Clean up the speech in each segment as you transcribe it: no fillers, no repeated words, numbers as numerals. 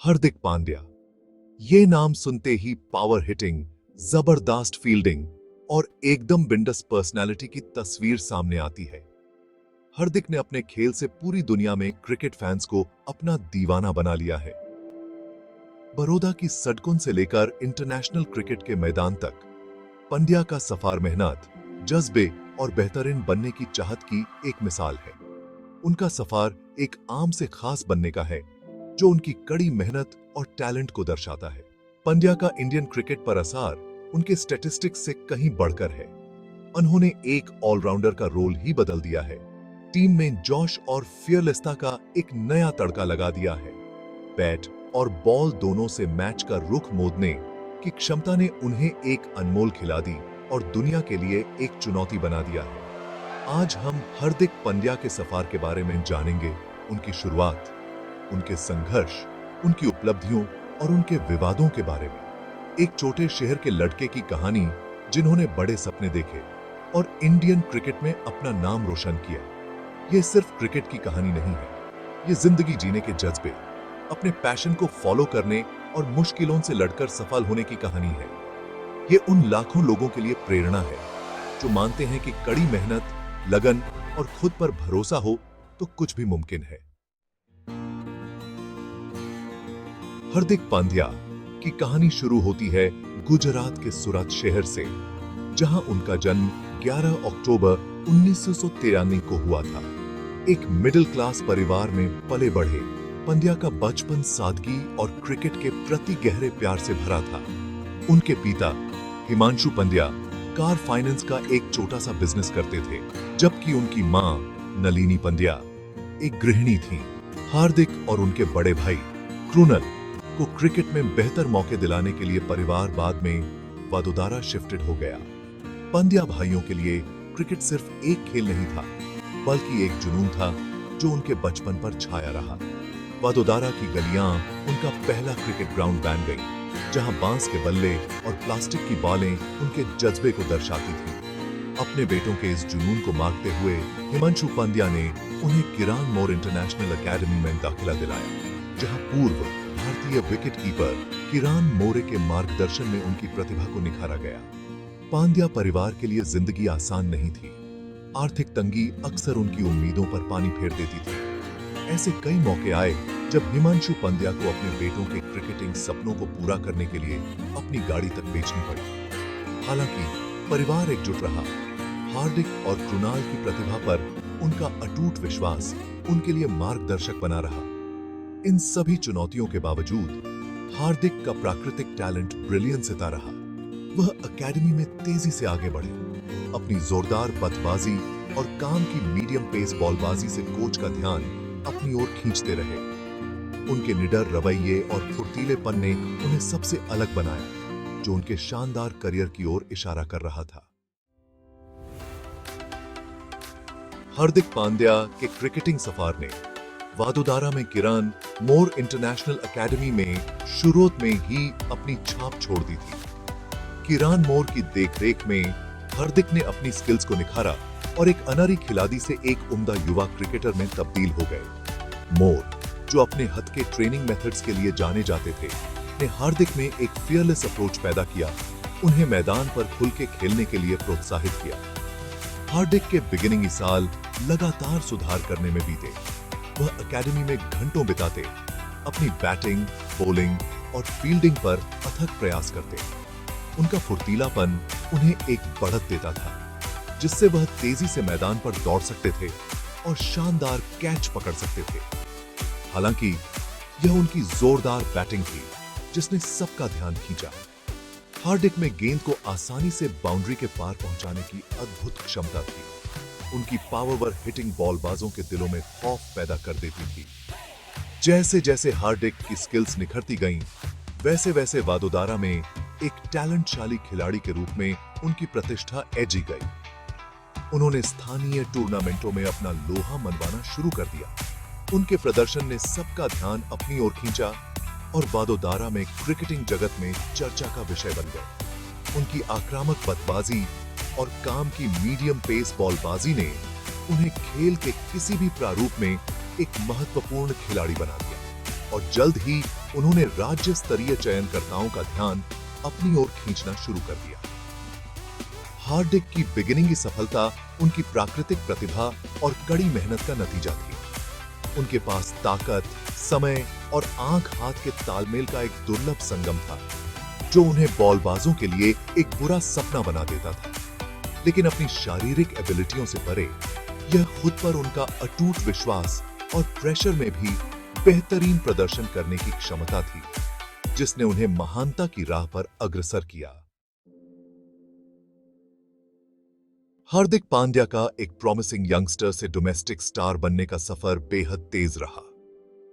हार्दिक पांड्या। ये नाम सुनते ही पावर हिटिंग, जबरदस्त फील्डिंग और एकदम बिंदास पर्सनालिटी की तस्वीर सामने आती है। हार्दिक ने अपने खेल से पूरी दुनिया में क्रिकेट फैंस को अपना दीवाना बना लिया है। बड़ौदा की सड़कों से लेकर इंटरनेशनल क्रिकेट के मैदान तक पंड्या का सफर मेहनत, जज्बे और बेहतरीन बनने की चाहत की एक मिसाल है। उनका सफर एक आम से खास बनने का है, जो उनकी कड़ी मेहनत और टैलेंट को दर्शाता है। पंड्या का इंडियन क्रिकेट पर असर उनके स्टैटिस्टिक्स से कहीं बढ़कर है। उन्होंने एक ऑलराउंडर का रोल ही बदल दिया है। टीम में जोश और फियरलेसता का एक नया तड़का लगा दिया है। बैट और बॉल दोनों से मैच का रुख मोड़ने की क्षमता ने उन्हें एक अनमोल खिलाड़ी और दुनिया के लिए एक चुनौती बना दिया है। आज हम हार्दिक पांड्या के सफर के बारे में जानेंगे, उनकी शुरुआत, उनके संघर्ष, उनकी उपलब्धियों और उनके विवादों के बारे में। एक छोटे शहर के लड़के की कहानी जिन्होंने बड़े सपने देखे और इंडियन क्रिकेट में अपना नाम रोशन किया। यह सिर्फ क्रिकेट की कहानी नहीं है, यह जिंदगी जीने के जज्बे, अपने पैशन को फॉलो करने और मुश्किलों से लड़कर सफल होने की कहानी है। यह उन लाखों लोगों के लिए प्रेरणा है जो मानते हैं कि कड़ी मेहनत, लगन और खुद पर भरोसा हो तो कुछ भी मुमकिन है। हार्दिक पांड्या की कहानी शुरू होती है गुजरात के सूरत शहर से, जहां उनका जन्म 11 अक्टूबर 1993 को हुआ था। एक मिडिल क्लास परिवार में पले बढ़े पांड्या का बचपन सादगी और क्रिकेट के प्रति गहरे प्यार से भरा था। उनके पिता हिमांशु पांड्या कार फाइनेंस का एक छोटा सा बिजनेस करते थे, जबकि उनकी मां नलिनी पांड्या एक गृहिणी थी। हार्दिक और उनके बड़े भाई कृणाल को क्रिकेट में बेहतर मौके दिलाने के लिए परिवार बाद में वडोदरा शिफ्टेड हो गया। पांड्या भाइयों के लिए क्रिकेट सिर्फ एक खेल नहीं था, बल्कि एक जुनून था जो उनके बचपन पर छाया रहा। वडोदरा की गलियां उनका पहला क्रिकेट ग्राउंड बन गई, जहां बांस के बल्ले और प्लास्टिक की बॉलें उनके जज्बे को दर्शाती थी। अपने बेटों के इस जुनून को मारते हुए हिमांशु पांड्या ने उन्हें किरान मोर इंटरनेशनल एकेडमी में दाखिला दिलाया, जहां पूर्व भारतीय विकेट कीपर किरान मोरे के मार्गदर्शन में उनकी प्रतिभा को निखारा गया। पांड्या परिवार के लिए जिंदगी आसान नहीं थी। आर्थिक तंगी अक्सर उनकी उम्मीदों पर पानी फेर देती थी। ऐसे कई मौके आए जब हिमांशु पांड्या को अपने बेटों के क्रिकेटिंग सपनों को पूरा करने के लिए अपनी गाड़ी तक बेचनी पड़ी। हालांकि परिवार एकजुट रहा। हार्दिक और कृणाल की प्रतिभा पर उनका अटूट विश्वास उनके लिए मार्गदर्शक बना रहा। इन सभी चुनौतियों के बावजूद हार्दिक का प्राकृतिक टैलेंट ब्रिलियंट सिता रहा। वह एकेडमी में तेजी से आगे बढ़े, अपनी जोरदार बतबाजी और काम की मीडियम पेस बॉलबाजी से कोच का ध्यान अपनी ओर खींचते रहे। उनके निडर रवैये और फुर्तीलेपन ने उन्हें सबसे अलग बनाया, जो उनके शानदार करियर की ओर इशारा कर रहा था। हार्दिक पांड्या के क्रिकेटिंग सफर ने वडोदरा में किरान मोर इंटरनेशनल एकेडमी में शुरुआत में ही अपनी छाप छोड़ दी थी। किरान मोर की देखरेख में हार्दिक ने अपनी स्किल्स को निखारा और एक अनारी खिलाड़ी से एक उम्दा युवा क्रिकेटर में तब्दील हो गए। मोर, जो अपने हद के ट्रेनिंग मेथड्स के लिए जाने जाते थे, ने हार्दिक में एक फियरलेस अप्रोच पैदा किया, उन्हें मैदान पर खुल के खेलने के लिए प्रोत्साहित किया। हार्दिक के बिगिनिंग साल लगातार सुधार करने में बीते। वह एकेडमी में घंटों बिताते, अपनी बैटिंग, बॉलिंग और फील्डिंग पर अथक प्रयास करते। उनका फुर्तीलापन उन्हें एक बढ़त देता था, जिससे वह तेजी से मैदान पर दौड़ सकते थे और शानदार कैच पकड़ सकते थे। हालांकि यह उनकी जोरदार बैटिंग थी जिसने सबका ध्यान खींचा। हार्दिक में गेंद को आसानी से बाउंड्री के पार पहुंचाने की अद्भुत क्षमता थी। उनकी पावर हिटिंग बॉलबाजों के दिलों में खौफ पैदा कर देती थी। जैसे जैसे हार्दिक की स्किल्स निखरती गईं, वैसे वैसे वडोदरा में एक टैलेंटशाली खिलाड़ी के रूप में उनकी प्रतिष्ठा एजी गई। उन्होंने स्थानीय टूर्नामेंटों में अपना लोहा मनवाना शुरू कर दिया। उनके प्रदर्शन ने सबका ध्यान अपनी ओर खींचा और वडोदरा में क्रिकेटिंग जगत में चर्चा का विषय बन गए। उनकी आक्रामक बतबाजी और काम की मीडियम पेस बॉलबाजी ने उन्हें खेल के किसी भी प्रारूप में एक महत्वपूर्ण खिलाड़ी बना दिया। और जल्द ही उन्होंने राज्य स्तरीय चयनकर्ताओं का ध्यान अपनी ओर खींचना शुरू कर दिया। हार्दिक की बिगिनिंग की सफलता उनकी प्राकृतिक प्रतिभा और कड़ी मेहनत का नतीजा थी। उनके पास ताकत, समय और आंख हाथ के तालमेल का एक दुर्लभ संगम था, जो उन्हें बॉलबाजों के लिए एक बुरा सपना बना देता था। लेकिन अपनी शारीरिक एबिलिटियों से परे, यह खुद पर उनका अटूट विश्वास और प्रेशर में भी बेहतरीन प्रदर्शन करने की क्षमता थी, जिसने उन्हें महानता की राह पर अग्रसर किया। हार्दिक पांड्या का एक प्रॉमिसिंग यंगस्टर से डोमेस्टिक स्टार बनने का सफर बेहद तेज रहा।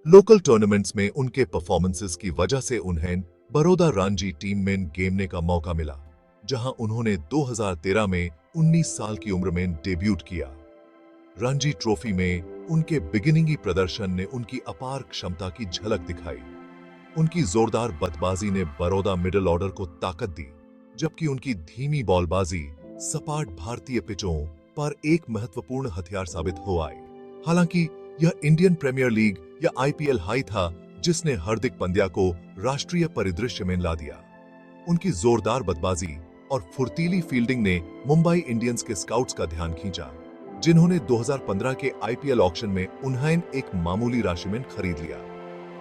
लोकल टूर्नामेंट्स में उनके परफॉर्मेंसेस की वजह से उन्हें बड़ौदा रणजी टीम में गेमने का मौका मिला, जहां उन्होंने 2013 में 19 साल की उम्र में डेब्यूट किया। रणजी ट्रॉफी में उनके बिगिनिंगी प्रदर्शन ने उनकी अपार क्षमता की झलक दिखाई। उनकी जोरदार बल्लेबाजी ने बड़ौदा मिडिल ऑर्डर को ताकत दी, जबकि उनकी धीमी बॉलबाजी सपाट भारतीय पिचों पर एक महत्वपूर्ण हथियार साबित हो आए। हालांकि यह इंडियन प्रीमियर लीग या आईपीएल हाई था जिसने हार्दिक पांड्या को राष्ट्रीय परिदृश्य में ला दिया। उनकी जोरदार बल्लेबाजी और फुर्तीली फील्डिंग ने मुंबई इंडियंस के स्काउट्स का ध्यान खींचा, जिन्होंने 2015 के आईपीएल ऑक्शन में उन्हें एक मामूली राशि में खरीद लिया।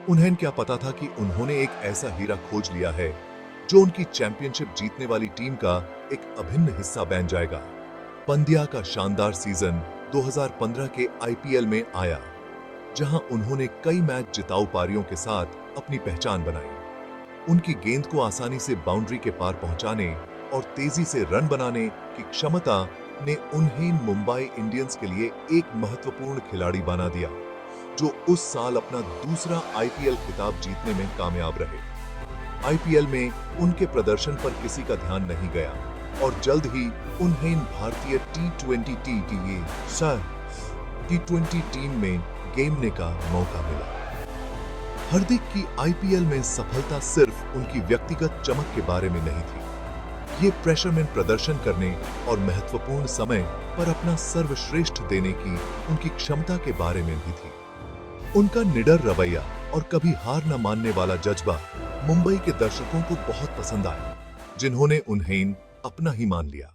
उन्हें क्या पता था कि उन्होंने एक ऐसा हीरा खोज लिया है जो उनकी चैंपियनशिप जीतने वाली टीम का एक अभिन्न हिस्सा बन जाएगा। पांड्या का शानदार सीजन 2015 के आईपीएल में आया, जहां उन्होंने कई मैच जिताऊ पारियों के साथ अपनी पहचान बनाई। उनकी गेंद को आसानी से बाउंड्री के पार पहुंचाने और तेजी से रन बनाने की क्षमता ने उन्हें मुंबई इंडियंस के लिए एक महत्वपूर्ण खिलाड़ी बना दिया, जो उस साल अपना दूसरा आईपीएल खिताब जीतने में कामयाब रहे। आईपीएल में उनके प्रदर्शन पर किसी का ध्यान नहीं गया और जल्द ही उन्हें भारतीय टी20 टीम में गेमने का मौका मिला। हार्दिक की आईपीएल में सफलता सिर्फ उनकी व्यक्तिगत चमक के बारे में नहीं थी। ये प्रेशर में प्रदर्शन करने और महत्वपूर्ण समय पर अपना सर्वश्रेष्ठ देने की उनकी क्षमता के बारे में भी थी। उनका निडर रवैया और कभी हार न मानने वाला जज्बा मुंबई के दर्शकों को बहुत पसंद आया, जिन्होंने उन्हें अपना ही मान लिया।